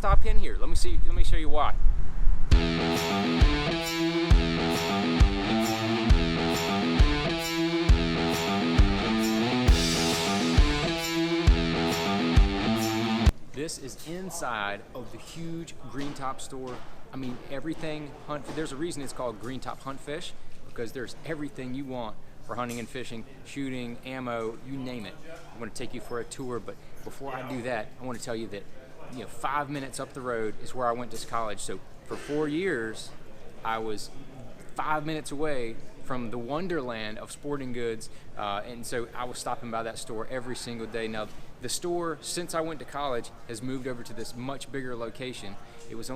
stop in here. Let me show you why. This is inside of the huge Green Top store. I mean, everything there's a reason it's called Green Top Hunt Fish, because there's everything you want for hunting and fishing, shooting, ammo, you name it. I'm going to take you for a tour, but before I do that, I want to tell you that 5 minutes up the road is where I went to college. So for 4 years, I was 5 minutes away from the wonderland of sporting goods, and so I was stopping by that store every single day. Now, the store, since I went to college, has moved over to this much bigger location. It was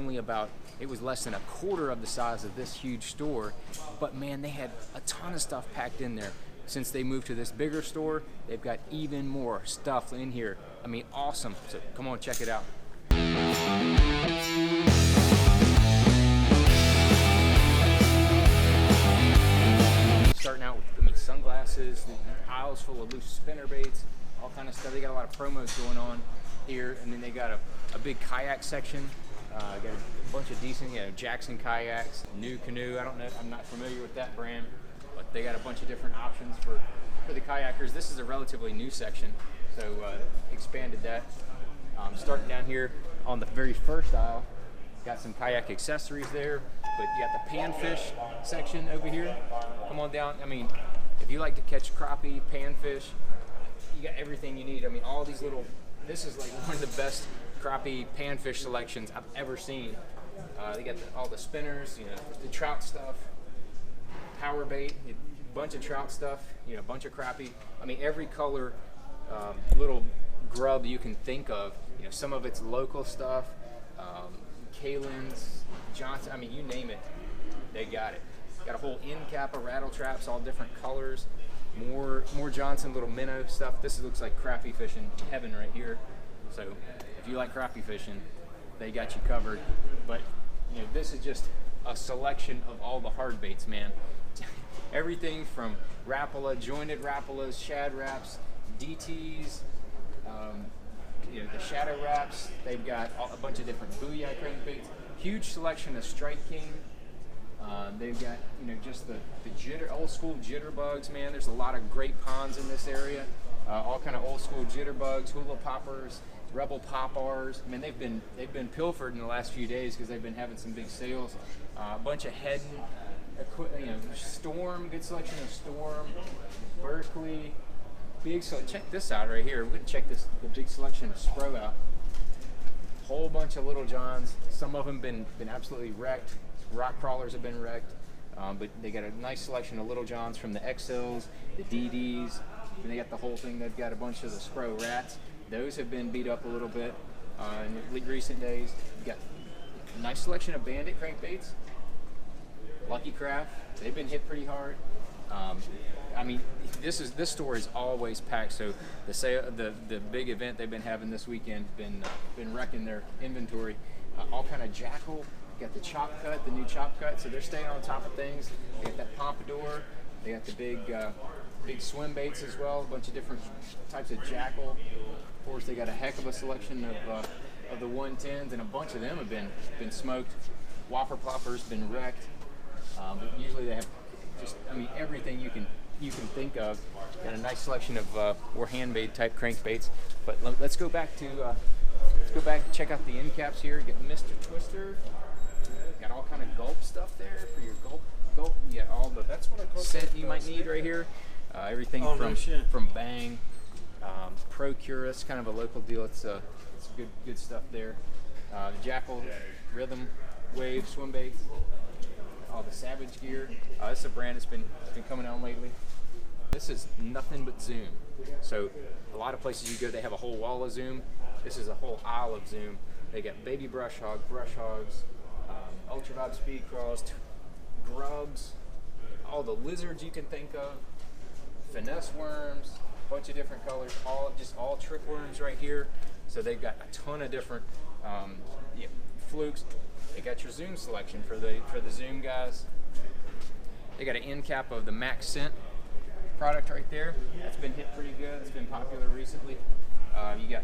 less than a quarter of the size of this huge store, but man, they had a ton of stuff packed in there. Since they moved to this bigger store, they've got even more stuff in here. I mean, awesome. So come on, check it out. Starting out with sunglasses, the aisles full of loose spinner baits, all kind of stuff. They got a lot of promos going on here, and then they got a big kayak section. Got a bunch of decent, Jackson kayaks, New Canoe. I don't know, I'm not familiar with that brand, but they got a bunch of different options for the kayakers. This is a relatively new section, so expanded that. Starting down here on the very first aisle, got some kayak accessories there, but you got the panfish section over here. Come on down. I mean, if you like to catch crappie, panfish, you got everything you need. I mean, all these this is like one of the best crappie panfish selections I've ever seen. They got all the spinners, the trout stuff, power bait, a bunch of trout stuff, a bunch of crappie. I mean, every color little grub you can think of. Some of it's local stuff, Kalin's, Johnson. I mean, you name it, they got it. Got a whole end cap of rattle traps, all different colors. More Johnson little minnow stuff. This looks like crappie fishing heaven right here. So if you like crappie fishing, they got you covered. But this is just a selection of all the hard baits, man. Everything from Rapala, jointed Rapalas, shad wraps, DTs, the shadow wraps. They've got a bunch of different booyah crankbaits. Huge selection of Strike King. They've got just the old school jitterbugs, man. There's a lot of great ponds in this area. All kind of old school jitterbugs, hula poppers, rebel poppers. I mean, they've been pilfered in the last few days because they've been having some big sales. A bunch of head, Storm, good selection of Storm, Berkeley. Check this out right here. We're gonna check the big selection of Spro out. Whole bunch of Little Johns. Some of them been absolutely wrecked. Rock crawlers have been wrecked, but they got a nice selection of Little Johns from the XLs, the DDs, and they got the whole thing. They've got a bunch of the Spro rats. Those have been beat up a little bit in recent days. You've got a nice selection of Bandit crankbaits, Lucky Craft. They've been hit pretty hard. I mean, this store is always packed. So the big event they've been having this weekend been wrecking their inventory. All kind of Jackal. Got the chop cut, the new chop cut, so they're staying on top of things. They got that pompadour. They got the big swim baits as well. A bunch of different types of Jackal. Of course, they got a heck of a selection of the 110s, and a bunch of them have been smoked. Whopper ploppers been wrecked, but usually they have everything you can think of. Got a nice selection of more handmade type crankbaits. But let's go back and check out the end caps here. You got Mr. Twister. Got all kind of gulp stuff there for your gulp. You got all the scent you might need right here. Everything from Bang, Procure. Kind of a local deal. It's good stuff there. The Jackal, Rhythm, Wave, swim baits. All the Savage gear. This is a brand that's been coming on lately. This is nothing but Zoom. So a lot of places you go, they have a whole wall of Zoom. This is a whole aisle of Zoom. They got baby brush hogs, ultra vibe speed crawls, grubs, all the lizards you can think of, finesse worms, a bunch of different colors, all trick worms right here. So they've got a ton of different flukes. They got your Zoom selection for the Zoom guys. They got an end cap of the Max Scent product right there. That's been hit pretty good. It's been popular recently. You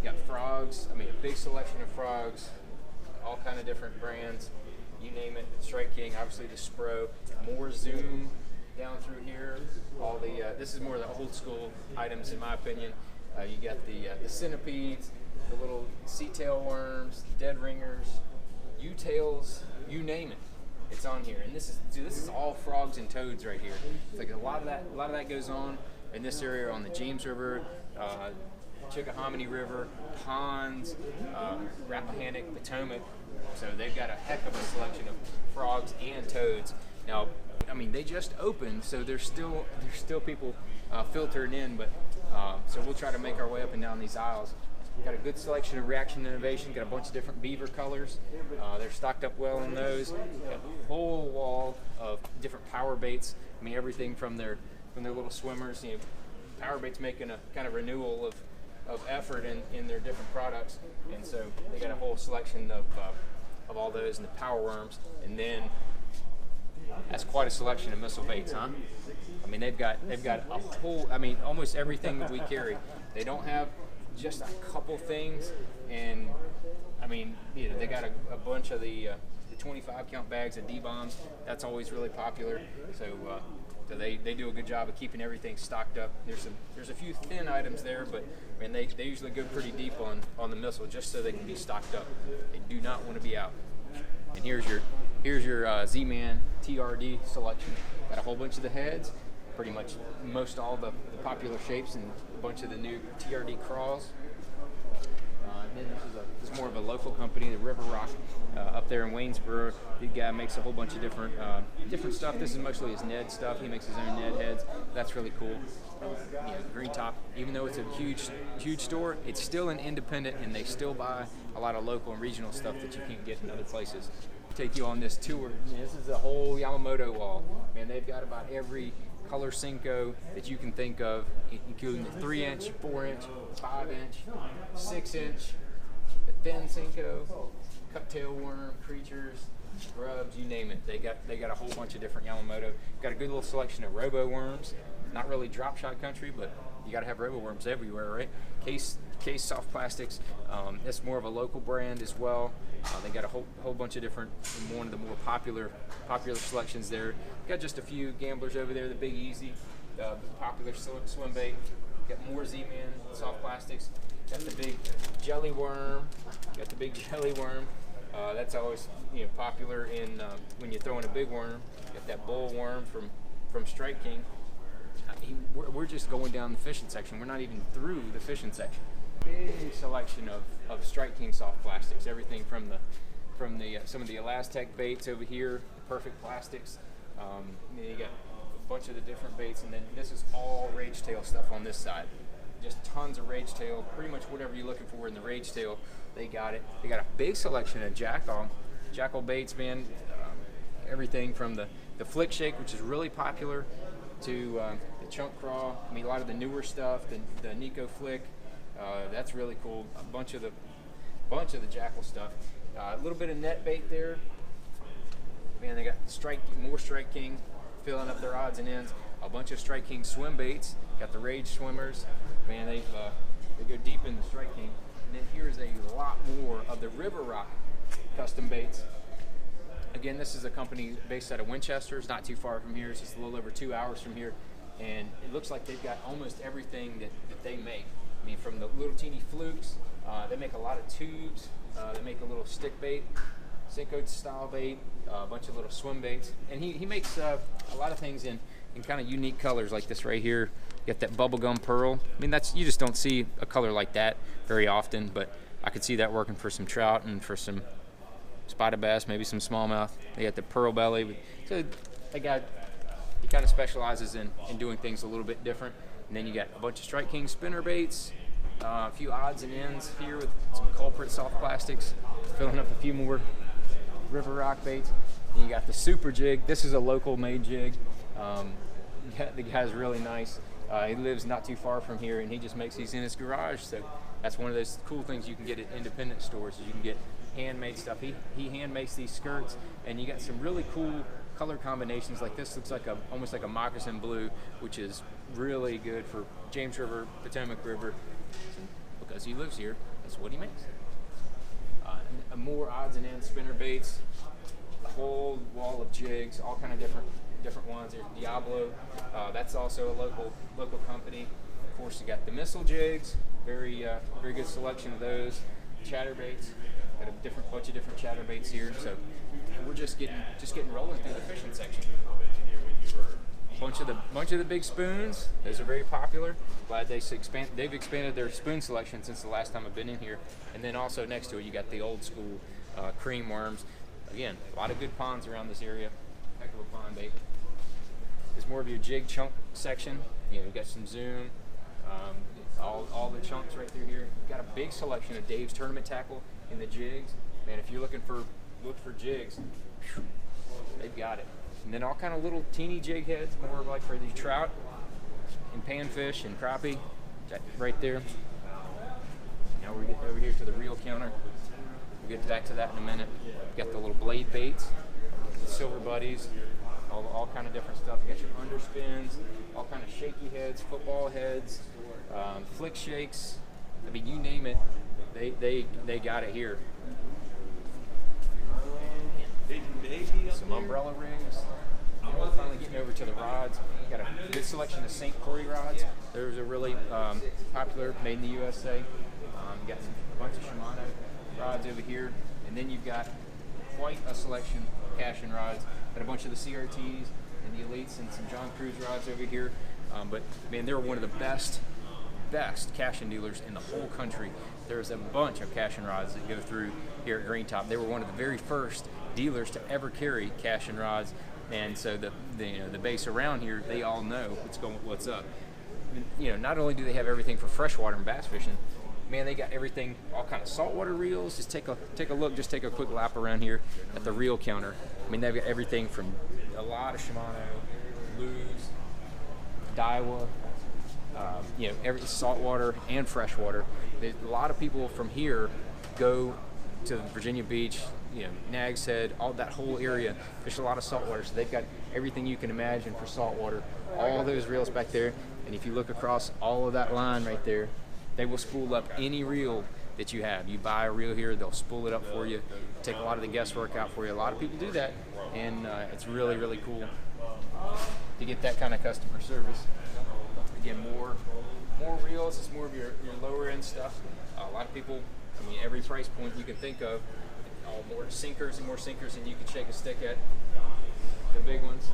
got frogs. I mean, a big selection of frogs. all kind of different brands, you name it. Strike King, obviously the Spro, more Zoom down through here. All the this is more of the old school items in my opinion. You got the centipedes, the little sea tail worms, dead ringers, U-tails, you name it. It's on here, and this is all frogs and toads right here. It's like a lot of that goes on in this area on the James River, Chickahominy River, ponds, Rappahannock, Potomac. So they've got a heck of a selection of frogs and toads. Now, I mean, they just opened, so there's still people filtering in, but so we'll try to make our way up and down these aisles. Got a good selection of Reaction Innovation. Got a bunch of different beaver colors. They're stocked up well in those. Got a whole wall of different power baits. I mean, everything from their little swimmers. You know, power baits making a kind of renewal of effort in their different products, and so they got a whole selection of all those, and the power worms, and then that's quite a selection of missile baits, huh? I mean, they've got a whole. I mean, almost everything that we carry. They don't have just a couple things, and I mean, you know, they got a bunch of the 25 count bags of D-bombs. That's always really popular. So they do a good job of keeping everything stocked up. There's a few thin items there, but I mean, they usually go pretty deep on the missile just so they can be stocked up. They do not want to be out. And here's your Z-Man TRD selection. Got a whole bunch of the heads, pretty much most all the popular shapes, and a bunch of the new TRD craws. And then this is more of a local company, the River Rock, up there in Waynesboro. The guy makes a whole bunch of different stuff. This is mostly his Ned stuff. He makes his own Ned heads. That's really cool. You know, Green Top, even though it's a huge store, it's still an independent, and they still buy a lot of local and regional stuff that you can't get in other places. Take you on this tour. This is a whole Yamamoto wall. Man, they've got about every color Cinco that you can think of, including the 3-inch, 4-inch, 5-inch, 6-inch, the thin Cinco, cut-tail worm, creatures, scrubs, you name it. They got a whole bunch of different Yamamoto. Got a good little selection of robo worms. Not really drop shot country, but you got to have robo worms everywhere, right? Case soft plastics. It's more of a local brand as well. They got a whole bunch of different, one of the more popular selections there. Got just a few gamblers over there. The Big Easy, the popular swim bait. Got more Z-Man soft plastics. Got the big jelly worm. That's always, you know, popular in when you're throwing a big worm. Got that bull worm from Strike King. We're just going down the fishing section. We're not even through the fishing section. Big selection of Strike King soft plastics. Everything from some of the Elastec baits over here, Perfect Plastics. You got a bunch of the different baits, and then this is all Rage Tail stuff on this side. Just tons of Rage Tail. Pretty much whatever you're looking for in the Rage Tail, they got it. They got a big selection of Jackal baits, man. Everything from the Flick Shake, which is really popular, to the Chunk Craw. I mean, a lot of the newer stuff, the Nico Flick. That's really cool. A bunch of the Jackal stuff. A little bit of net bait there. Man, they got more Strike King filling up their odds and ends. A bunch of Strike King swim baits. Got the Rage swimmers. Man, they go deep in the Strike King. And then here's a lot more of the River Rock custom baits. Again, this is a company based out of Winchester. It's not too far from here. It's just a little over 2 hours from here. And it looks like they've got almost everything that they make. I mean, from the little teeny flukes, they make a lot of tubes. They make a little stick bait, Cinco style bait, a bunch of little swim baits. And he makes a lot of things in kind of unique colors like this right here. You got that bubblegum pearl. I mean, you just don't see a color like that very often, but I could see that working for some trout and for some spotted bass, maybe some smallmouth. They got the pearl belly. So he kind of specializes in doing things a little bit different. And then you got a bunch of Strike King spinner baits, a few odds and ends here with some culprit soft plastics, filling up a few more River Rock baits. And you got the super jig. This is a local made jig. The guy's really nice. He lives not too far from here, and he just makes these in his garage. So that's one of those cool things you can get at independent stores. Is you can get handmade stuff. He hand makes these skirts, and you got some really cool color combinations. Like this looks like almost like a moccasin blue, which is really good for James River, Potomac River, because he lives here. That's what he makes. more odds and ends, spinner baits, a whole wall of jigs, all kind of different ones. There's Diablo, that's also a local company. Of course, you got the missile jigs, very good selection of those. Chatterbaits, got a bunch of different chatterbaits here. So we're just getting rolling through the fishing section. Bunch of the big spoons. Those are very popular. Glad they've expanded their spoon selection since the last time I've been in here. And then also next to it, you got the old school cream worms. Again, a lot of good ponds around this area. Heck of a pond bait. There's more of your jig chunk section. You know, you got some Zoom, all the chunks right through here. You've got a big selection of Dave's tournament tackle in the jigs. Man, if you're looking for jigs, they've got it. And then all kind of little teeny jig heads, more like for the trout and panfish and crappie, right there. Now we're getting over here to the reel counter. We'll get back to that in a minute. We've got the little blade baits, the silver buddies, all kind of different stuff. You got your underspins, all kind of shaky heads, football heads, flick shakes. I mean, you name it, they got it here. Some umbrella rigs. We're finally getting over to the rods. Got a good selection of St. Corey rods. There's a really popular, made in the USA. You got a bunch of Shimano rods over here, and then you've got quite a selection of casting rods. Got a bunch of the CRTs and the Elites and some John Cruz rods over here. But man, they're one of the best casting dealers in the whole country. There's a bunch of casting rods that go through here at Green Top. They were one of the very first dealers to ever carry casting rods, and so the base around here, they all know what's up. You know, not only do they have everything for freshwater and bass fishing, man, they got everything, all kind of saltwater reels. Just take a look, just take a quick lap around here at the reel counter. I mean, they've got everything from a lot of Shimano, Lew's, Daiwa, every saltwater and freshwater. A lot of people from here go to Virginia Beach, Nags Head, all that whole area, fish a lot of saltwater. So they've got everything you can imagine for saltwater. All those reels back there, and if you look across all of that line right there, they will spool up any reel that you have. You buy a reel here, they'll spool it up for you, take a lot of the guesswork out for you. A lot of people do that, and it's really, really cool to get that kind of customer service. Again, more reels, it's more of your lower end stuff. A lot of people, I mean, every price point you can think of, more sinkers than you can shake a stick at, the big ones.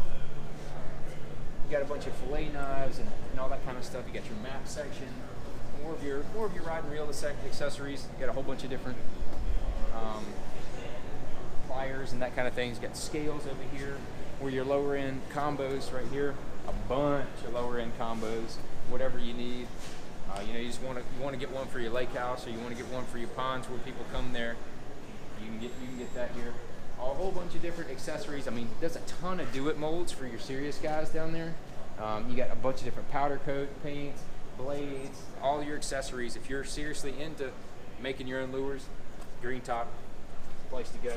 You got a bunch of fillet knives and all that kind of stuff. You got your map section, more of your rod and reel accessories. You got a whole bunch of different pliers and that kind of things. You got scales over here, or your lower end combos right here. A bunch of lower end combos, whatever you need. You just want to get one for your lake house, or you want to get one for your ponds where people come there. You can get that here. A whole bunch of different accessories. I mean, there's a ton of do-it molds for your serious guys down there. You got a bunch of different powder coat paints, blades, all your accessories. If you're seriously into making your own lures, Green Top, place to go.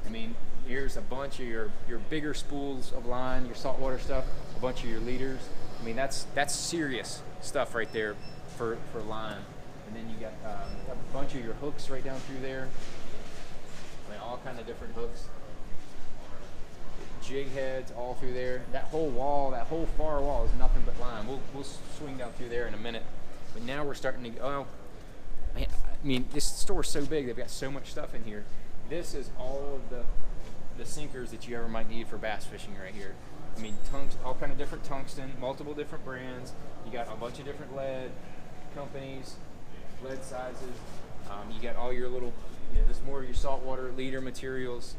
I mean, here's a bunch of your bigger spools of line, your saltwater stuff, a bunch of your leaders. I mean, that's serious stuff right there for line. And then you got a bunch of your hooks right down through there. I mean, all kind of different hooks. Jig heads all through there. That whole wall, that whole far wall is nothing but line. We'll swing down through there in a minute. But now we're starting to go, man, I mean, this store's so big, they've got so much stuff in here. This is all of the sinkers that you ever might need for bass fishing right here. I mean, all kind of different tungsten, multiple different brands. You got a bunch of different lead companies, lead sizes. You got all your little, this more of your saltwater leader materials.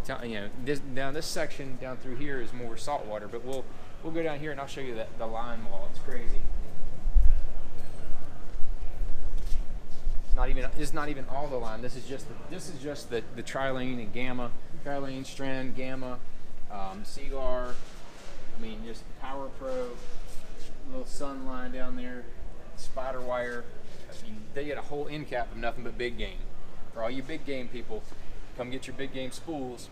This section down through here is more saltwater, but we'll go down here and I'll show you the line wall. It's crazy. It's not even all the line. This is just the trilane and gamma, trilane, strand, gamma, Seagar. I mean, just Power Pro, little sun line down there, spider wire. I mean, they get a whole end cap of nothing but big game. For all you big game people, come get your big game spools,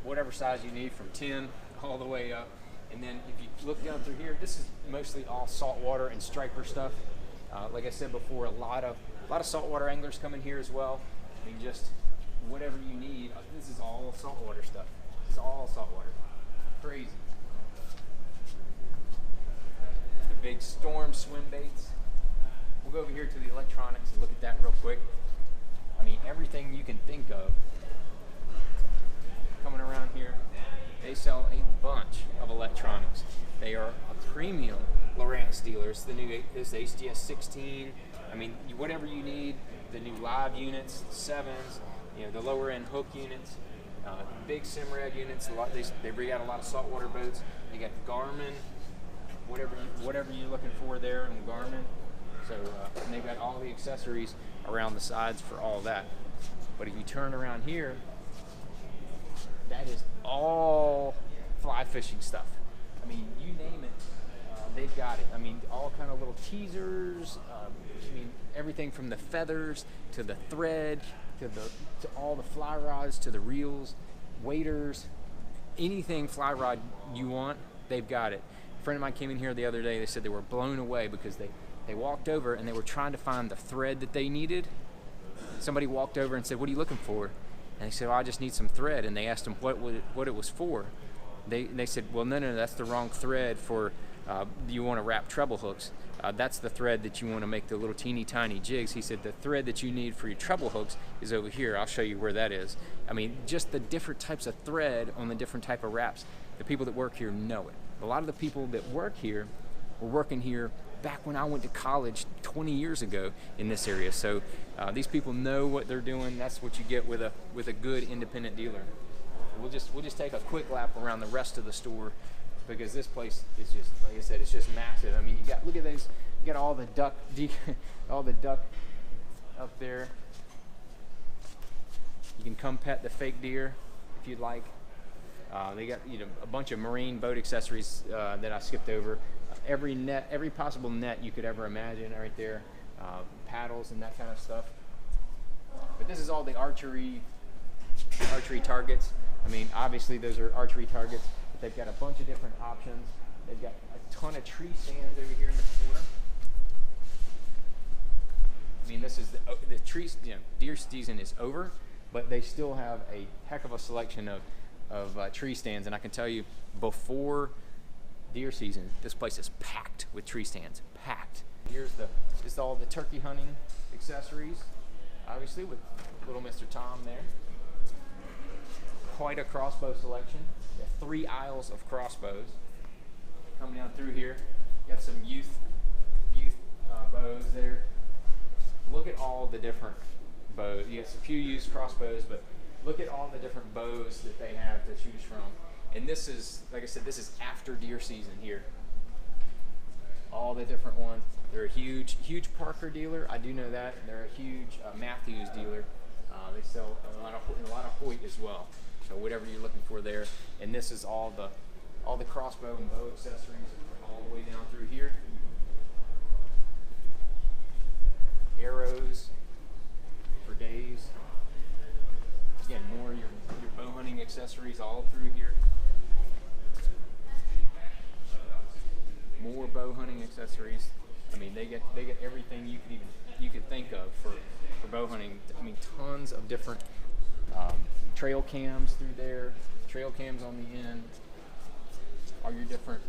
whatever size you need, from 10 all the way up. And then if you look down through here, this is mostly all saltwater and striper stuff. Like I said before, a lot of saltwater anglers come in here as well. I mean, just whatever you need. This is all saltwater stuff. This is all saltwater. Crazy. The big storm swim baits. We'll go over here to the electronics and look at that real quick. I mean, everything you can think of coming around here. They sell a bunch of electronics. They are a premium Lowrance dealers. The new this HDS 16. I mean, whatever you need. The new live units, the 7s, you know, the lower end hook units, big Simrad units. They bring out a lot of saltwater boats. You got Garmin, whatever you're looking for there in Garmin. So and they've got all the accessories around the sides for all that. But if you turn around here, that is all fly fishing stuff. I mean, you name it, they've got it. I mean, all kind of little teasers. I mean, everything from the feathers to the thread to all the fly rods to the reels, waders, anything fly rod you want, they've got it. A friend of mine came in here the other day. They said they were blown away because they walked over and they were trying to find the thread that they needed. Somebody walked over and said, "What are you looking for?" And they said, "Oh, I just need some thread." And they asked them what it was for. They said, "Well, no, that's the wrong thread for you want to wrap treble hooks. That's the thread that you want to make the little teeny tiny jigs." He said, "The thread that you need for your treble hooks is over here. I'll show you where that is." I mean, just the different types of thread on the different type of wraps. The people that work here know it. A lot of the people that work here were working here back when I went to college 20 years ago in this area. So these people know what they're doing. That's what you get with a good independent dealer. We'll just take a quick lap around the rest of the store because this place is just, like I said, it's just massive. I mean, look at those. You got all the duck up there. You can come pet the fake deer if you'd like. They got a bunch of marine boat accessories that I skipped over. Every possible net you could ever imagine right there. Paddles and that kind of stuff. But this is all the archery targets. I mean, obviously those are archery targets, but they've got a bunch of different options. They've got a ton of tree stands over here in the corner. I mean, this is the trees. Deer season is over, but they still have a heck of a selection of tree stands. And I can tell you, before deer season, this place is packed with tree stands. Packed. Here's just all the turkey hunting accessories, obviously with little Mr. Tom there. Quite a crossbow selection. You have 3 aisles of crossbows. Coming down through here, you got some youth bows there. Look at all the different bows. You got a few used crossbows, but look at all the different bows that they have to choose from. And this is, like I said, this is after deer season here. All the different ones. They're a huge Parker dealer. I do know that. They're a huge Matthews dealer. They sell a lot of Hoyt as well. So whatever you're looking for there. And this is all the crossbow and bow accessories all the way down through here. Arrows for days. Again, more your bow hunting accessories all through here. More bow hunting accessories. I mean, they get everything you could think of for bow hunting. I mean, tons of different trail cams through there. Trail cams on the end. All your different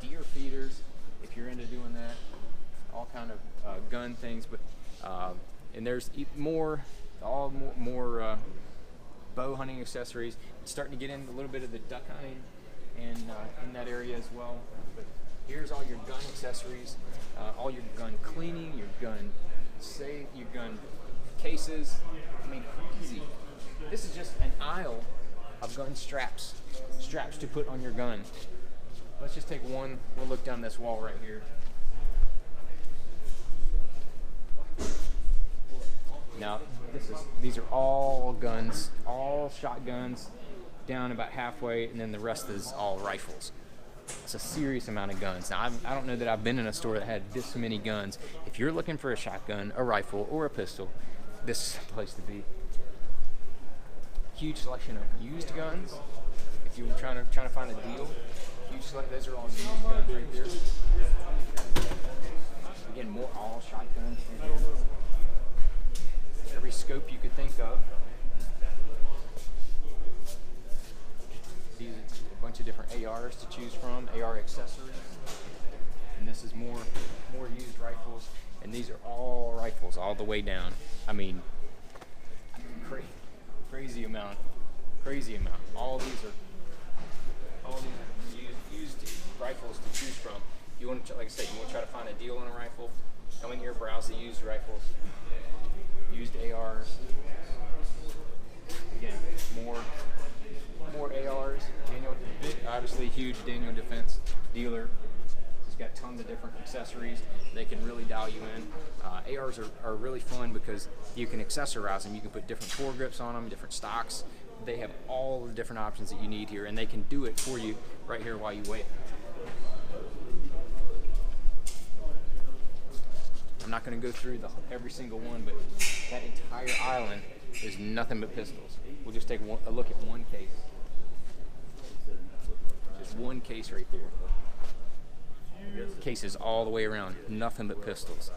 deer feeders, if you're into doing that. All kind of gun things, but and there's more bow hunting accessories. It's starting to get into a little bit of the duck hunting and in that area as well. But here's all your gun accessories, all your gun cleaning, your gun safe, your gun cases. I mean, crazy. This is just an aisle of gun straps to put on your gun. Let's just take one. We'll look down this wall right here. Now, these are all guns, all shotguns, down about halfway, and then the rest is all rifles. It's a serious amount of guns. Now, I don't know that I've been in a store that had this many guns. If you're looking for a shotgun, a rifle, or a pistol, this is the place to be. Huge selection of used guns. If you're trying to find a deal, huge selection. Those are all used guns right there. Again, more all shotguns. every scope you could think of. These are a bunch of different ARs to choose from, AR accessories. And this is more used rifles. And these are all rifles all the way down. I mean, crazy amount. All these are used rifles to choose from. You want to, like I said, you want to try to find a deal on a rifle. Go in here, browse the used rifles, used ARs. Again, more ARs. Daniel, obviously huge Daniel Defense dealer. He's got tons of different accessories. They can really dial you in. ARs are really fun because you can accessorize them. You can put different foregrips on them, different stocks. They have all the different options that you need here, and they can do it for you right here while you wait. I'm not going to go through every single one, but that entire island is nothing but pistols. We'll just take a look at one case. Just one case right there. Cases all the way around, nothing but pistols.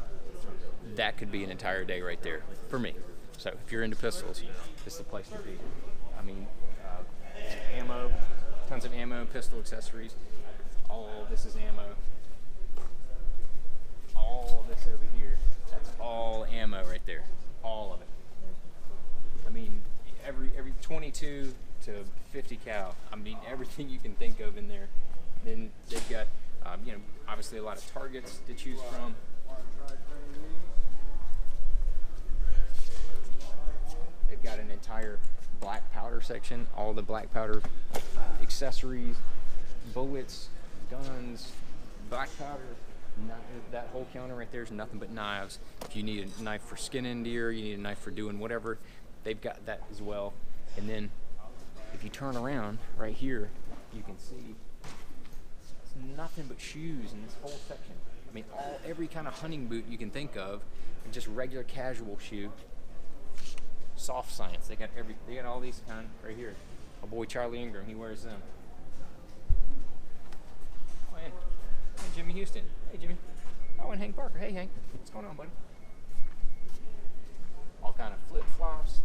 That could be an entire day right there for me. So if you're into pistols, this is the place to be. I mean, ammo, tons of ammo, pistol accessories. All this is ammo. All this over here, that's all ammo right there. All of it. I mean, every 22 to 50 cal. I mean, everything you can think of in there. Then they've got, obviously a lot of targets to choose from. They've got an entire black powder section, all the black powder accessories, bullets, guns, black powder. That whole counter right there is nothing but knives. If you need a knife for skinning deer, you need a knife for doing whatever, they've got that as well. And then if you turn around right here, you can see it's nothing but shoes in this whole section. I mean, every kind of hunting boot you can think of, and just regular casual shoe. Soft science, they got all these kind right here. My boy Charlie Ingram, he wears them. Oh, yeah. Hey, Jimmy Houston. Hey, Jimmy. Oh, and Hank Parker. Hey, Hank. What's going on, buddy? All kind of flip-flops.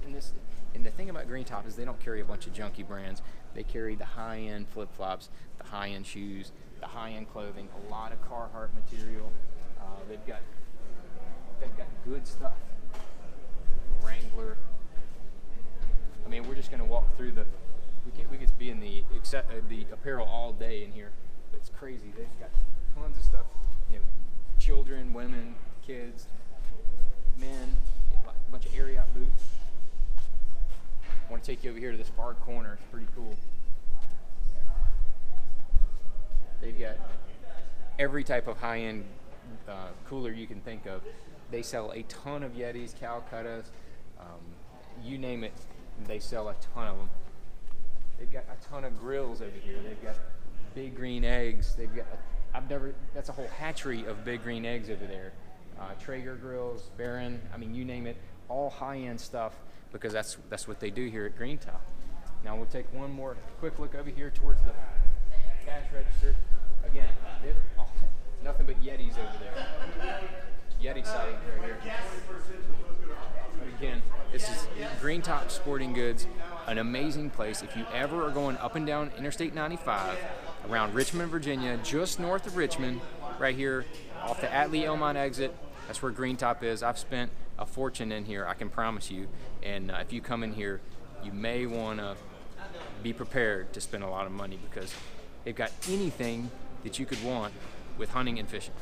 And the thing about Green Top is they don't carry a bunch of junky brands. They carry the high-end flip-flops, the high-end shoes, the high-end clothing, a lot of Carhartt material. They've got good stuff. Wrangler. I mean, we're just going to walk through we could be in the apparel all day in here. But it's crazy. They've got tons of stuff. Children, women, kids, men, a bunch of area boots. I want to take you over here to this far corner. It's pretty cool. They've got every type of high-end cooler you can think of. They sell a ton of Yetis, Calcuttas, you name it, they sell a ton of them. They've got a ton of grills over here. They've got big green eggs. They've got that's a whole hatchery of big green eggs over there. Traeger grills, Baron, I mean, you name it, all high-end stuff, because that's what they do here at Green Top. Now we'll take one more quick look over here towards the cash register. Again, nothing but Yetis over there. Yeti sighting right here. But again, this is Green Top Sporting Goods, an amazing place. If you ever are going up and down Interstate 95 around Richmond, Virginia, just north of Richmond, right here off the Atlee-Elmont exit, that's where Green Top is. I've spent a fortune in here, I can promise you. And if you come in here, you may want to be prepared to spend a lot of money, because they've got anything that you could want with hunting and fishing.